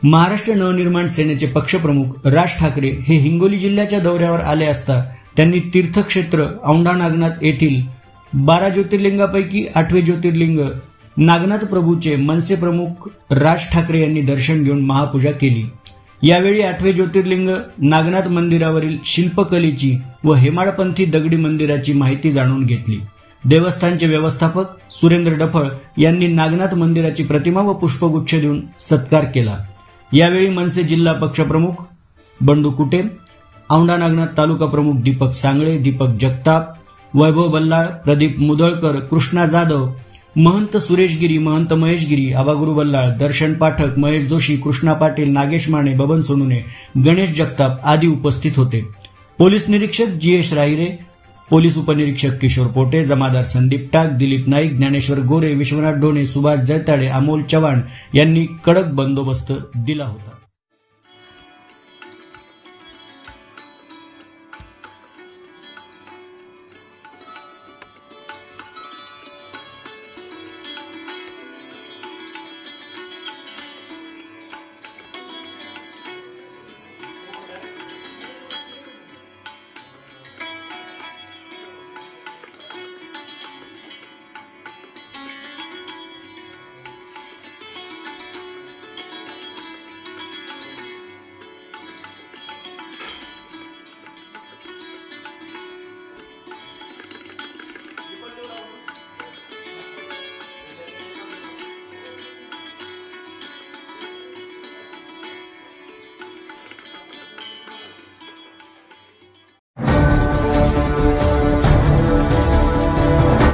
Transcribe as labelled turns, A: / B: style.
A: महाराष्ट्र नवनिर्माण सेनेचे पक्षप्रमुख राज ठाकरे हे हिंगोली जिल्ह्याच्या दौऱ्यावर आले असता त्यांनी तीर्थक्षेत्र औंढा नागनाथ येथील 12 ज्योतिर्लिंगापैकी 8वे ज्योतिर्लिंग नागनाथ प्रभूचे मनसे प्रमुख राज ठाकरे यांनी दर्शन घेऊन महापूजा केली। यावेळी 8वे ज्योतिर्लिंग नागनाथ मंदिरावरील शिल्पकलेची व हेमाडपंथी दगडी मंदिराची माहिती जाणून घेतली। देवस्थानचे व्यवस्थापक सुरेंद्र डफळ यांनी नागनाथ मंदिराची प्रतिमा व पुष्पगुच्छ देऊन सत्कार केला। यावेळी मनसे जिल्हा पक्षप्रमुख बंडू कुटे, औंढा नागनाथ तालुका प्रमुख दीपक सांगळे, दीपक जगताप, वैभव बल्लाळ, प्रदीप मुदळकर, कृष्णा जाधव, महंत सुरेश गिरी, महंत महेश गिरी, आबागुरू बल्लाळ, दर्शन पाठक, महेश जोशी, कृष्णा पाटील, नागेश माने, बबन सोनुने, गणेश जगताप आदी उपस्थित होते। पोलीस निरीक्षक जीएस राहिरे, पोलीस उपनिरीक्षक किशोर पोटे, जमादार संदीप टाक, दिलीप नाईक, ज्ञानेश्वर गोरे, विश्वनाथ ढोणे, सुभाष जैताडे, अमोल चव्हाण यांनी कडक बंदोबस्त दिला होता।